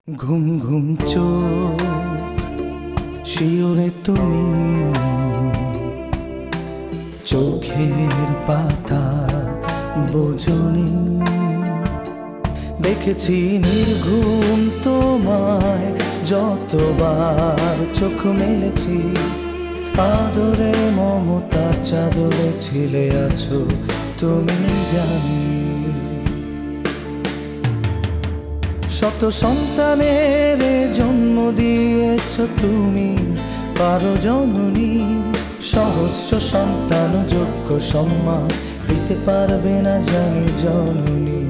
ঘুম ঘুম চোখ শিওরে তুমি চোখের পাতা বোঝনি দেখেছি নির্ঘুম তোমায় যতবার চোখ মেলেছি আদরে মমতার চাদরে ছিলে আছো তুমি জানি শত সন্তানের জন্ম দিয়েছ তুমি পারো জননী সহস্র সন্তান যোগ্য সম্মান দিতে পারবে না জানি জননী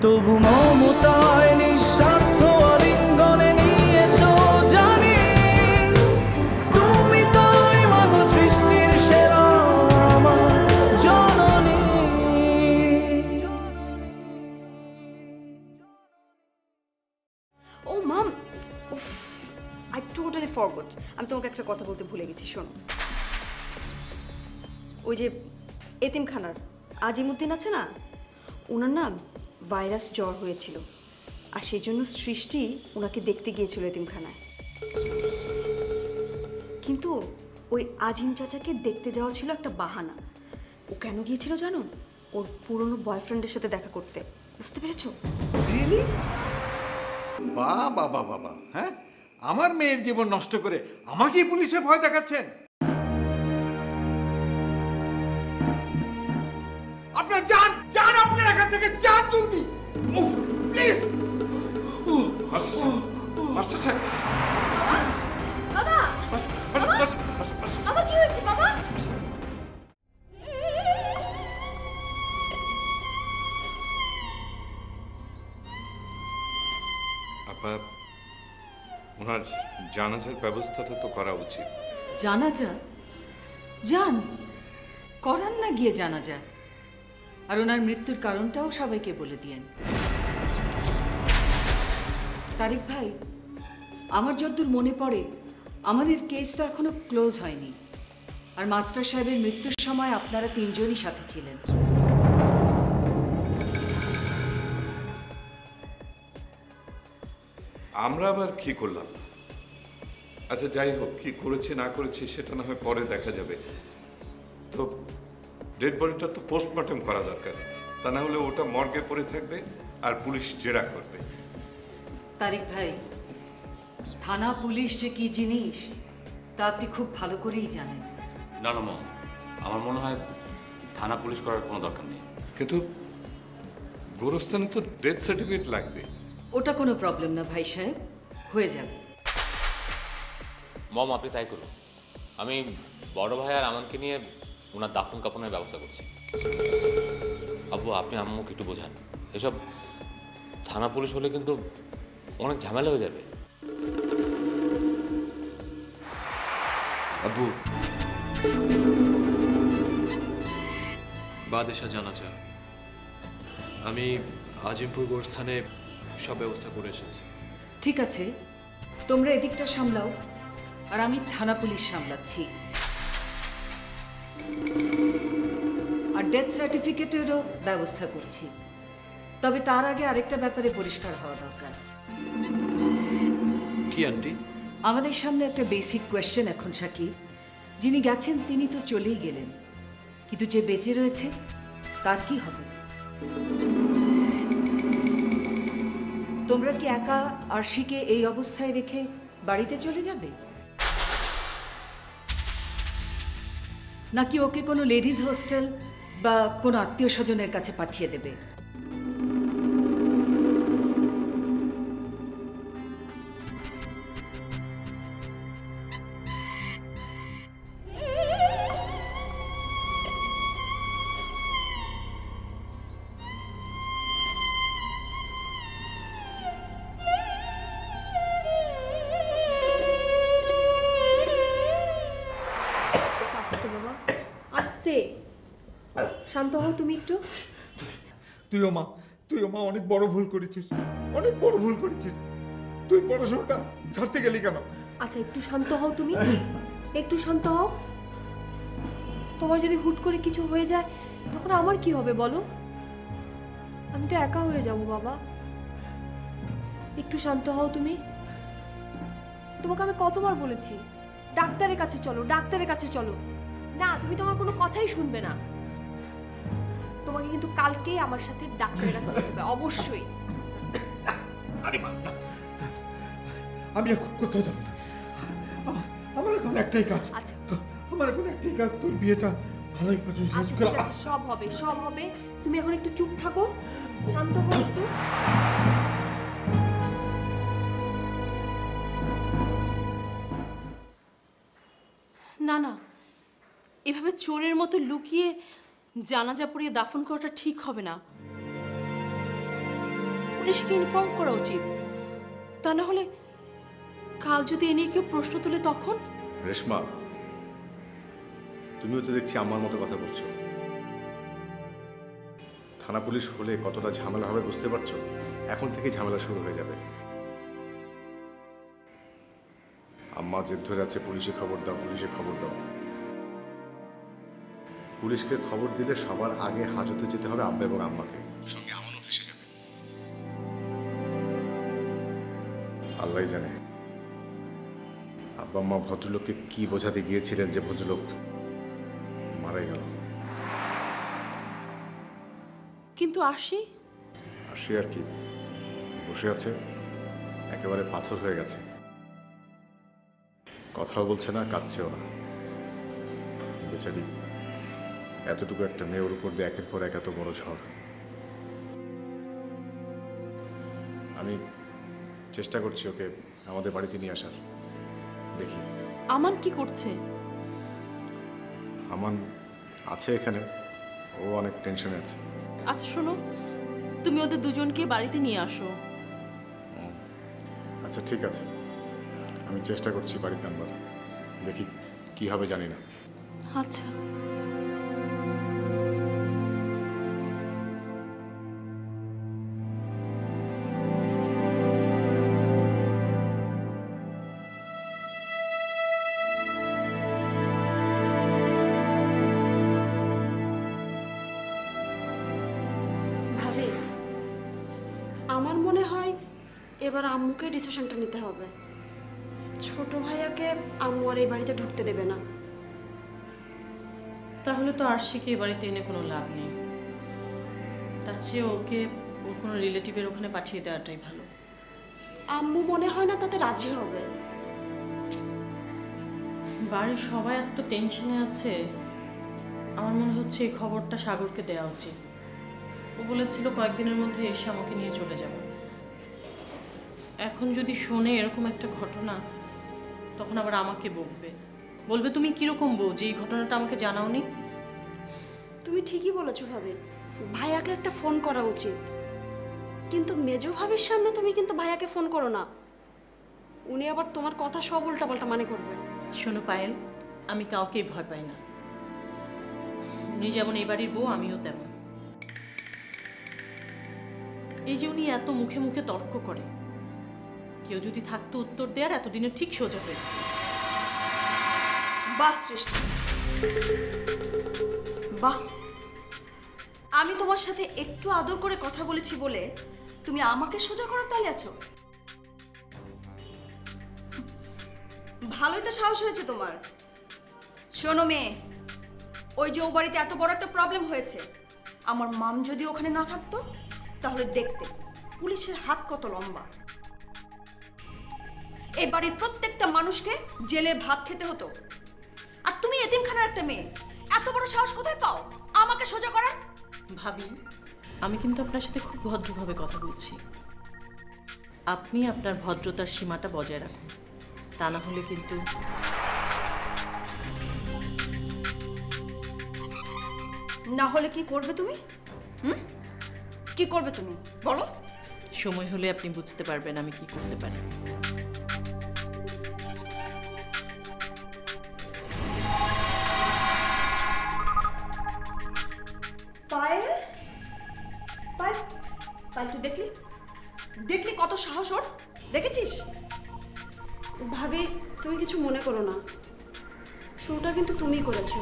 তবু মমতায় নিঃস্বার্থ আলিঙ্গনে নিয়েছ জানি তুমি তাই মাগো সৃষ্টির সেরা আমার জননী ও মাম আই টোটালি ফরগট আমি তোমাকে একটা কথা বলতে ভুলে গেছি শোনো ওই যে এতিমখানার আজিমুদ্দিন আছে না ওনার নাম ভাইরাস জ্বর হয়েছিল আর সেই জন্য সৃষ্টি ওনাকে দেখতে গিয়েছিল এতিমখানায় কিন্তু ওই আজিম চাচাকে দেখতে যাওয়া ছিল একটা বাহানা ও কেন গিয়েছিল জানো ওর পুরনো বয়ফ্রেন্ডের সাথে দেখা করতে বুঝতে পেরেছো রিয়েলি বাবা বাবা বাবা হ্যাঁ আমার মেয়ের জীবন নষ্ট করে আমাকেই পুলিশে ভয় দেখাচ্ছেন আপনারা যান যান আপনার এখান থেকে যান জলদি প্লিজ বাবা বাবা কি হয়েছে বাবা আপা ওনার জানাজার ব্যবস্থাটা তো করা উচিত জানাজা যান করান না গিয়ে জানাজা আর ওনার মৃত্যুর কারণটাও সবাইকে বলে দিয়েন তারিক ভাই আমার যতদূর মনে পড়ে আমাদের কেস তো এখনো ক্লোজ হয়নি আর মাস্টার সাহেবের মৃত্যুর সময় আপনারা তিনজনই সাথে ছিলেন আমরা আবার কি করলাম আচ্ছা যাই হোক কি করেছি না করেছি সেটা না হয় পরে দেখা যাবে তো ডেড বডিটা তো পোস্টমর্টম করা দরকার তা না হলে ওটা মর্গে পড়ে থাকবে আর পুলিশ জেরা করবে তারিক ভাই থানা পুলিশ যে কি জিনিস তা আপনি খুব ভালো করেই জানেন না না মম আমার মনে হয় থানা পুলিশ করার কোনো দরকার নেই কিন্তু গোরস্থানে তো ডেথ সার্টিফিকেট লাগবে ওটা কোনো প্রবলেম না ভাই সাহেব হয়ে যাবে মম আপনি তাই করুন আমি বড় ভাই আর আমানকে নিয়ে ওনার দাফন কাপনের ব্যবস্থা করছি আব্বু আপনি আম্মুকে একটু বোঝান এসব থানা পুলিশ হলে কিন্তু অনেক ঝামেলা হয়ে যাবে আব্বু বাদেশা জানাজা আমি আজিমপুর গোরস্থানে সব ব্যবস্থা করে এসেছি ঠিক আছে তোমরা এদিকটা সামলাও আর আমি থানা পুলিশ সামলাচ্ছি আর ডেথ সার্টিফিকেটেরও ব্যবস্থা করছি তবে তার আগে আরেকটা ব্যাপারে পরিষ্কার হওয়া দরকার কি আন্টি আমাদের সামনে একটা বেসিক কোয়েশ্চেন এখন শাকিব যিনি গেছেন তিনি তো চলেই গেলেন কিন্তু যে বেঁচে রয়েছে তার কি হবে তোমরা কি একা আরশিকে এই অবস্থায় রেখে বাড়িতে চলে যাবে নাকি ওকে কোনো লেডিজ হোস্টেল বা কোনো আত্মীয় স্বজনের কাছে পাঠিয়ে দেবে শান্ত হও তুমি একটু তুইও মা অনেক বড় ভুল করেছিস অনেক বড় ভুল করেছিস তুই পড়াশোনাটা ছাড়তে গেলি কেন আচ্ছা একটু শান্ত হও তুমি একটু শান্ত হও তোমার যদি হুট করে কিছু হয়ে যায় তখন আমার কি হবে বলো? আমি তো একা হয়ে যাব বাবা। একটু শান্ত হও তুমি। তোমাকে আমি কতবার বলেছি ডাক্তারের কাছে চলো, ডাক্তারের কাছে চলো। না, তুমি তোমার কোনো কথাই শুনবে না। তোমাকে কিন্তু কালকেই আমার সাথে ডাক্তারের কাছে যেতে হবে অবশ্যই। আরে মা, আমি এখন কোথায় যাব? আমার এখন একটাই কাজ। আচ্ছা আমার এখন একটাই কাজ, তোর বিয়েটা ভালোই করে শেষ আচ্ছা, করা। ঠিক আছে, সব হবে, সব হবে। তুমি এখন একটু চুপ থাকো, শান্ত হও একটু। না না, এভাবে চোরের মতো লুকিয়ে জানাজা পড়িয়ে দাফন করাটা ঠিক হবে না। পুলিশকে ইনফর্ম করা উচিত, তা না হলে কাল যদি এ নিয়ে কেউ প্রশ্ন তোলে তখন। রেশমা, তুমিও তো দেখছি আমার মতো কথা বলছো। থানা পুলিশ হলে কতটা ঝামেলা হবে বুঝতে পারছো? এখন থেকে ঝামেলা শুরু হয়ে যাবে। আম্মা জেদ ধরে আছে, পুলিশে খবর দাও, পুলিশে খবর দাও। পুলিশকে খবর দিলে সবার আগে হাজতে যেতে হবে আব্বা এবং আম্মাকে, সঙ্গে আমারও ভেসে যাবে। আল্লাহই জানে আব্বা আম্মা ভদ্রলোককে কি বোঝাতে গিয়েছিলেন যে ভদ্রলোক মারা গেল। কিন্তু আসি আর কি, বসে আছে, একেবারে পাথর হয়ে গেছে, কথাও বলছে না, কাঁদছেও না। বেচারি এতটুকু একটা মেয়ের উপর দিয়ে একের পর এক এত বড় ঝড়। আমি চেষ্টা করছি ওকে আমাদের বাড়িতে নিয়ে আসার। দেখি আমান কি করছে। আমান আছে এখানে, ও অনেক টেনশনে আছে। আচ্ছা শোনো, তুমি ওদের দুজনকে বাড়িতে নিয়ে আসো। আচ্ছা ঠিক আছে, আমি চেষ্টা করছি বাড়িতে আনবার। দেখি কি হবে জানি না। আচ্ছা। ভাবি, আমার মনে হয় এবার আম্মুকে ডিসিশনটা নিতে হবে। ছোট ভাইয়াকে আম্মু আর এই বাড়িতে ঢুকতে দেবে না। তাহলে তো আরশিকে এই বাড়িতে এনে কোনো লাভ নেই, তার চেয়ে ওকে ওর কোনো রিলেটিভের ওখানে পাঠিয়ে দেওয়াটাই ভালো। আম্মু মনে হয় না তাতে রাজি হবে। বাড়ির সবাই এত টেনশনে আছে, আমার মনে হচ্ছে এই খবরটা সাগরকে দেওয়া উচিত। ও বলেছিল কয়েকদিনের মধ্যে এসে আমাকে নিয়ে চলে যাবে। এখন যদি শোনে এরকম একটা ঘটনা, তখন আবার আমাকে বলবে তুমি কিরকম বউ যে এই ঘটনাটা আমাকে জানাওনি। তুমি ঠিকই বলেছো ভাবি, ভাইয়াকে একটা ফোন করা উচিত। কিন্তু মেজো ভাবির সামনে তুমি কিন্তু ভাইয়াকে ফোন করো না, উনি আবার তোমার কথা সব উল্টাপাল্টা মানে করবে। শোনো পায়েল, আমি কাউকেই ভয় পাই না। উনি যেমন এই বাড়ির বউ, আমিও তেমন। এই যে উনি এত মুখে মুখে তর্ক করে, কেউ যদি থাকতো উত্তর দেওয়ার, এতদিনে ঠিক সোজা হয়ে যেত। বাহ সৃষ্টি, বাহ। আমি তোমার সাথে একটু আদর করে কথা বলেছি বলে তুমি আমাকে সোজা করার তালে আছো। ভালোই তো সাহস হয়েছে তোমার। শোনো মেয়ে, ওই যে ও বাড়িতে এত বড় একটা প্রবলেম হয়েছে, আমার মাম যদি ওখানে না থাকতো তাহলে দেখতে পুলিশের হাত কত লম্বা। এই বাড়ির প্রত্যেকটা মানুষকে জেলের ভাত খেতে হতো। আর তুমি এতিমখানার একটা মেয়ে, এত বড় সাহস কোথায় পাও আমাকে সোজা করার? ভাবি, আমি কিন্তু আপনার সাথে খুব ভদ্রভাবে কথা বলছি। আপনি আপনার ভদ্রতার সীমাটা বজায় রাখুন, তা না হলে কিন্তু। না হলে কি করবে তুমি? কি করবে তুমি বলো? সময় হলে আপনি বুঝতে পারবেন আমি কি করতে পারি। পায়েল, পায়েল, পায়েল, তুই দেখলি কত সাহস ওর, দেখেছিস? ভাবি তুমি কিছু মনে করো না, শুরুটা কিন্তু তুমিই করেছো।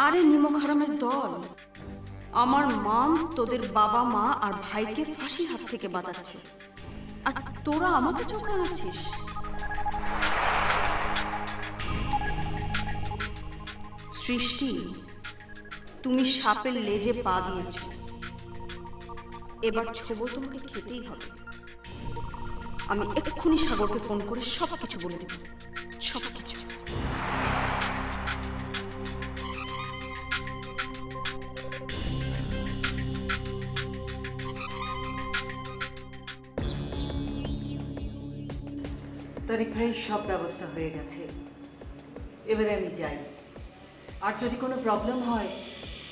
আরে নিমক হারামের দল, আমার মম তোদের বাবা মা আর ভাইকে ফাঁসির হাত থেকে বাঁচাচ্ছে, আর তোরা আমাকে চোখ রাঙাচ্ছিস। সৃষ্টি, তুমি সাপের লেজে পা দিয়েছ, এবার ছবল তোমাকে খেতেই হবে। আমি এক্ষুনি সাগরকে ফোন করে সব কিছু বলে দেব, সব কিছু। তারিক ভাই, সব ব্যবস্থা হয়ে গেছে, এবারে আমি যাই। আর যদি কোনো প্রবলেম হয়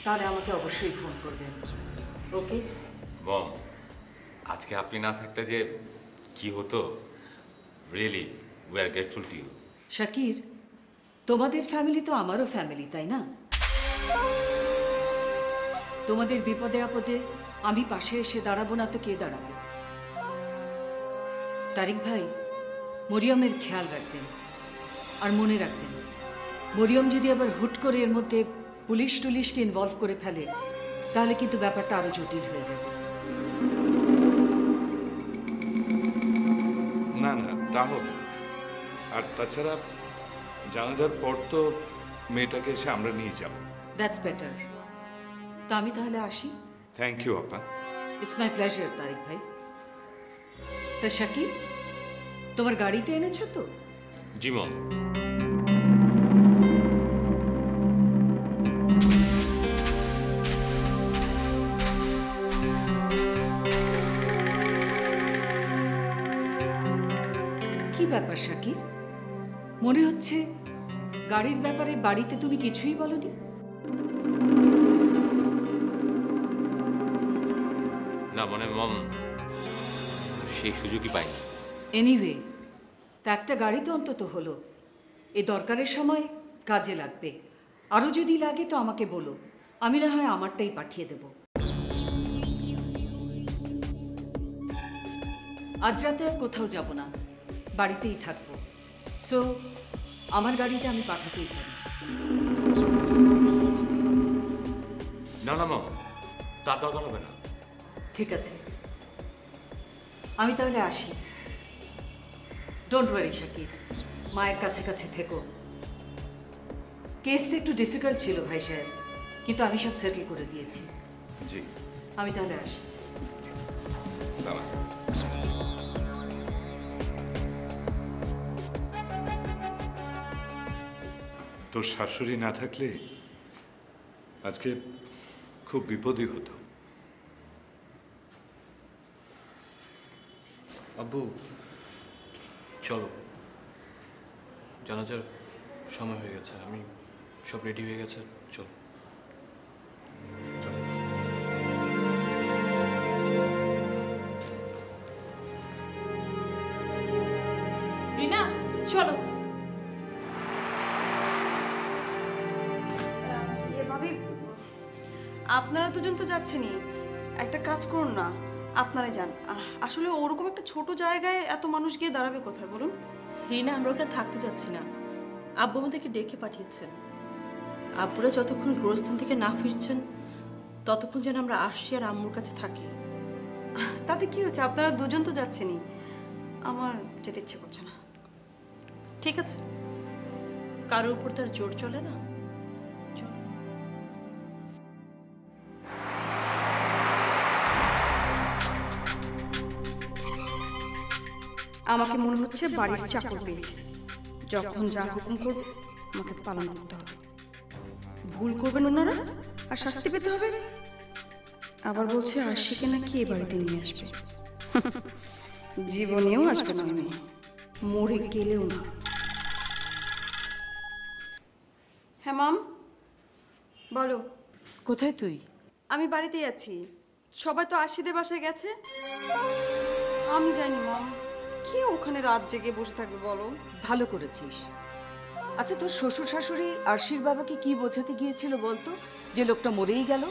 তাহলে আমাকে অবশ্যই ফোন করবেন, ওকে? মম, আজকে আপনি না থাকলে যে কি হতো, really we are grateful to you. Shakir, তোমাদের ফ্যামিলি তো আমারও ফ্যামিলি, তাই না? তোমাদের বিপদে আপদে আমি পাশে এসে দাঁড়াবো না তো কে দাঁড়াবে? তারিক ভাই, মরিয়মের খেয়াল রাখবেন, আর মনে রাখবেন, মরিয়ম যদি আবার হুট করে এর মধ্যে পুলিশ টুলিশকে ইনভলভ করে ফেলে তাহলে কিন্তু ব্যাপারটা আরো জটিল হয়ে যাবে। না না, তা হবে না। আর তাছাড়া জানাজার পর তো মেয়েটাকে এসে আমরা নিয়ে যাব। That's better. তা আমি তাহলে আসি। থ্যাংক ইউ আপা। ইটস মাই প্লেজার তারিক ভাই। তা শাকির, তোমার গাড়িটা এনেছো তো? জি মম। কি ব্যাপার শাকির, মনে হচ্ছে গাড়ির ব্যাপারে বাড়িতে তুমি কিছুই বলনি? না মানে মম, সেই সুযোগই পাইনি। এনিওয়ে, তা একটা গাড়ি তো অন্তত হলো, এই দরকারের সময় কাজে লাগবে। আরও যদি লাগে তো আমাকে বলো, আমি না হয় আমারটাই পাঠিয়ে দেব। আজ রাতে আর কোথাও যাব না, বাড়িতেই থাকবো। সো আমার গাড়িটা আমি পাঠাতেই পারি। না না মম, তার দরকার হবে না। ঠিক আছে, আমি তাহলে আসি। ডোন্ট ওয়ারি শাকির, মায়ের কাছে কাছে থেকো। কেসটা একটু ডিফিকাল্ট ছিল ভাই সাহেব, কিন্তু আমি সব সেটেল করে দিয়েছি। জি, আমি তাহলে আসি। দাঁড়া। তোর শাশুড়ি না থাকলে আজকে খুব বিপদই হতো। আব্বু চলো, জানাজার সময় হয়ে গেছে, আমি সব রেডি হয়ে গেছে, চলো। রিনা চলো। ভাবি, আপনারা দুজন তো যাচ্ছেনই, একটা কাজ করুন না, আপনারাই যান। আসলে ওরকম একটা ছোট জায়গায় এত মানুষ গিয়ে দাঁড়াবে কোথায় বলুন? রিনা, আমরা ওখানে থাকতে যাচ্ছি না, আব্বু আমাদেরকে ডেকে পাঠিয়েছেন। আব্বুরা যতক্ষণ গোরস্থান থেকে না ফিরছেন ততক্ষণ যেন আমরা আসছি আর আম্মুর কাছে থাকি। তাতে কি হচ্ছে, আপনারা দুজন তো যাচ্ছেনই, আমার যেতে ইচ্ছে করছে না। ঠিক আছে, কারোর উপর তার জোর চলে না। আমাকে মনে হচ্ছে বাড়ির চাকর পেয়েছে, যখন যা হুকুম করবে আমাকে পালন করতে হবে। ভুল করবেন ওনারা আর শাস্তি পেতে হবে। আবার বলছে আশিকে নাকি এ বাড়িতে নিয়ে আসবে। জীবনেও আসবে না, আমি মরে গেলেও না। হ্যাঁ মাম, বলো। কোথায় তুই? আমি বাড়িতেই আছি, সবাই তো আশিদের বাসায় গেছে। আমি জানি মাম, কে ওখানে রাত জেগে বসে থাকবে বলো? ভালো করেছিস, আচ্ছা, তোর শ্বশুর শাশুড়ি আরশির বাবাকে কি বোঝাতে গিয়েছিল বলতো, যে লোকটা মরেই গেল?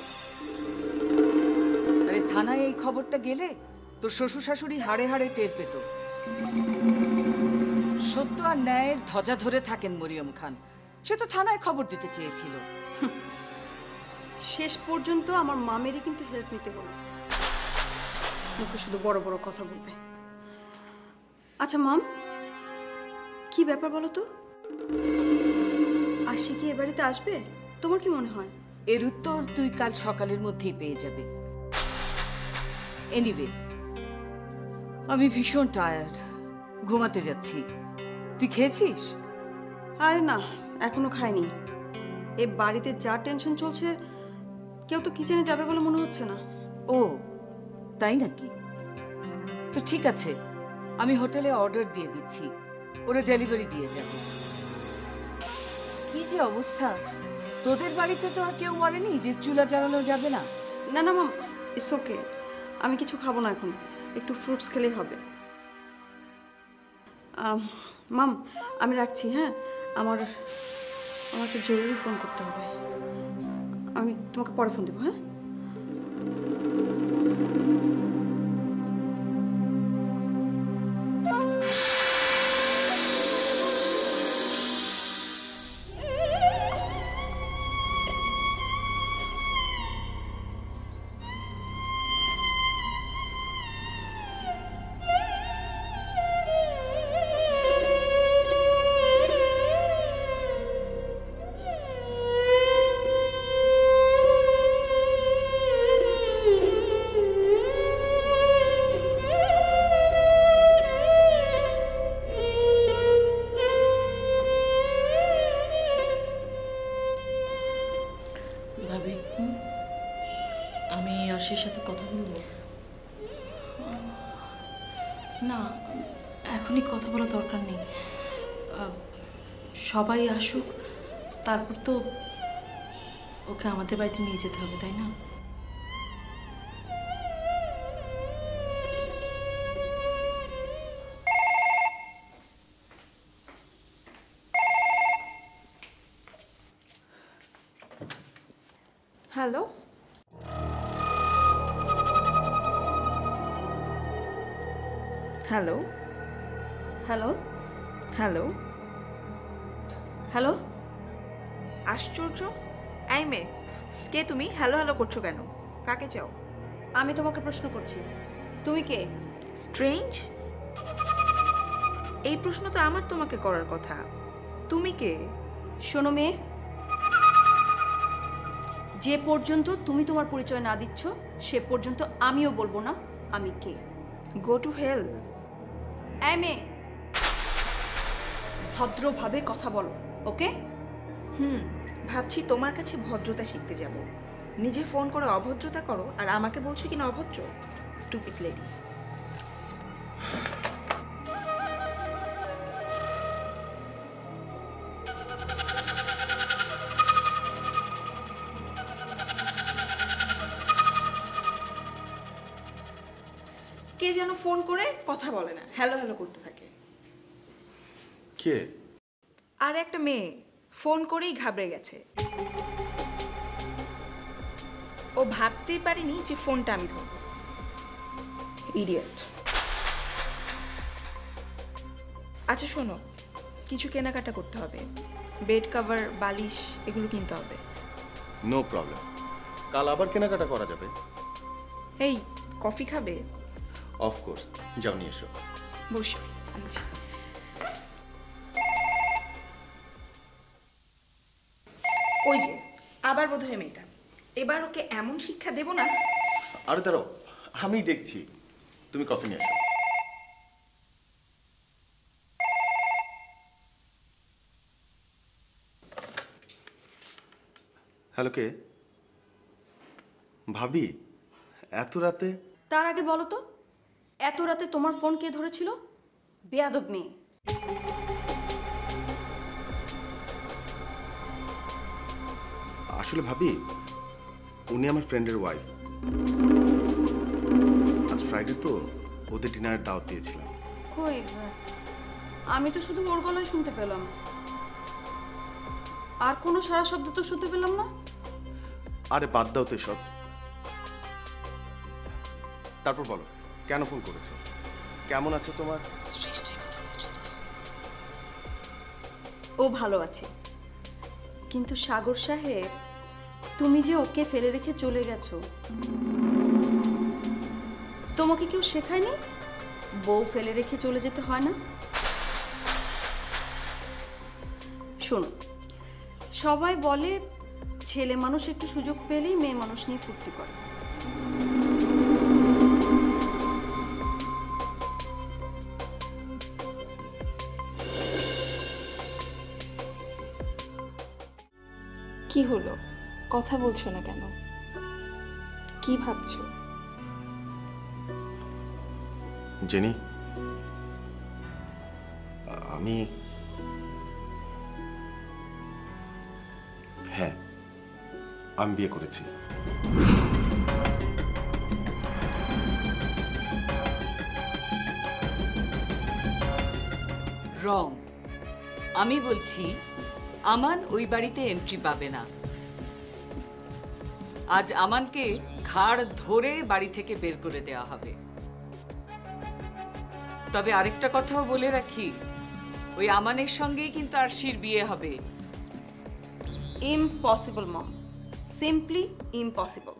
আরে থানায় এই খবরটা গেলে তোর শ্বশুর শাশুড়ি হাড়ে হাড়ে টের পেত। সত্য আর ন্যায়ের ধ্বজা ধরে থাকেন মরিয়ম খান। সে তো থানায় খবর দিতে চেয়েছিল। শেষ পর্যন্ত আমার মামেরই কিন্তু হেল্প নিতে হলো। মুখে শুধু বড় বড় কথা বলবে। আচ্ছা মাম, কি ব্যাপার বলো তো? আরশি কি এ বাড়িতে আসবে? তোমার কি মনে হয়? এর উত্তর তুই কাল সকালের মধ্যেই পেয়ে যাবে। এনিওয়ে, আমি ভীষণ টায়ার্ড, ঘুমাতে যাচ্ছি। তুই খেয়েছিস? আরে না, এখনো খাইনি। এ বাড়িতে যা টেনশন চলছে, কেউ তো কিচেনে যাবে বলে মনে হচ্ছে না। ও তাই নাকি? তো ঠিক আছে, আমি হোটেলে অর্ডার দিয়ে দিচ্ছি, ওরা ডেলিভারি দিয়ে যাবে। কি যে অবস্থা! তোদের বাড়িতে তো আর কেউ বলেনি যে চুলা জ্বালানো যাবে না? না না মাম, ইটস ওকে। আমি কিছু খাবো না এখন, একটু ফ্রুটস খেলেই হবে। মাম, আমি রাখছি। হ্যাঁ, আমাকে জরুরি ফোন করতে হবে। আমি তোমাকে পরে ফোন দেবো। হ্যাঁ, ভাবি, আমি আরশির সাথে কথা বলবো? না, এখনই কথা বলা দরকার নেই। সবাই আসুক, তারপর তো ওকে আমাদের বাড়িতে নিয়ে যেতে হবে, তাই না? Hello, hello, hello hello. Hello. আশ্চর্য! এই মেয়ে, কে তুমি? হ্যালো হ্যালো করছো কেন? কাকে চাও? আমি তোমাকে প্রশ্ন করছি, তুমি কে? স্ট্রেঞ্জ! এই প্রশ্ন তো আমার তোমাকে করার কথা। তুমি কে? শোনো মেয়ে, যে পর্যন্ত তুমি তোমার পরিচয় না দিচ্ছ, সে পর্যন্ত আমিও বলবো না আমি কে। Go to hell. এই মেয়ে, ভদ্রভাবে কথা বলো, ওকে? ভাবছি তোমার কাছে ভদ্রতা শিখতে যাব। নিজে ফোন করে অভদ্রতা করো, আর আমাকে বলছো কিনা অভদ্র। Stupid lady. কে যেন ফোন করে কথা বলে না, হ্যালো হ্যালো করতে থাকে। কে? আর একটা মেয়ে ফোন করেই ঘাবড়ে গেছে। ও ভাবতেই পারেনি যে ফোনটা আমি ধরব। ইডিয়েট। আচ্ছা শোনো, কিছু কেনাকাটা করতে হবে। বেড কভার, বালিশ এগুলো কিনতে হবে। নো প্রবলেম, কাল আবার কেনাকাটা করা যাবে। এই কফি খাবে? অফকোর্স, যাও নিয়ে এসো। বসো, আনছি। ওই যে আবার বোধহয় মেয়েটা। এবার ওকে এমন শিক্ষা দেব না। আরে দাঁড়াও, আমি দেখছি। তুমি কফি নিয়ে এসো। হ্যালো, কে? ভাবি, এত রাতে? তার আগে বলো তো, এত রাতে তোমার ফোন কে ধরেছিল? বেয়াদব মেয়ে। আসলে ভাবি, উনি আমার ফ্রেন্ডের ওয়াইফ। আজ ফ্রাইডে তো, ওদের ডিনারের দাওয়াত দিয়েছিলাম। কই, আমি তো শুধু ওর গলায় শুনতে পেলাম। আর কোনো সারা শব্দ তো শুনতে পেলাম না। আরে বাদ দাও তো সব। তারপর বলো কেন ফোন করেছো, কেমন আছো তোমার? সৃষ্টির কথা বলছো তো? ও ভালো আছে, কিন্তু সাগর সাহেব তুমি যে ওকে ফেলে রেখে চলে গেছো, তোমাকে কেউ শেখায়নি বউ ফেলে রেখে চলে যেতে হয় না? শোনো, সবাই বলে ছেলে মানুষ একটু সুযোগ পেলেই মেয়ে মানুষ নিয়ে ফুর্তি করে। কি হলো, কথা বলছো না কেন? কি ভাবছো? জেনি, হ্যাঁ আমি বিয়ে করেছি। রং। আমি বলছি আমান ওই বাড়িতে এন্ট্রি পাবে না। আজ আমানকে ঘাড় ধরে বাড়ি থেকে বের করে দেওয়া হবে। তবে আরেকটা কথাও বলে রাখি, ওই আমানের সঙ্গেই কিন্তু আরশির বিয়ে হবে। ইম্পসিবল মম, সিম্পলি ইম্পসিবল।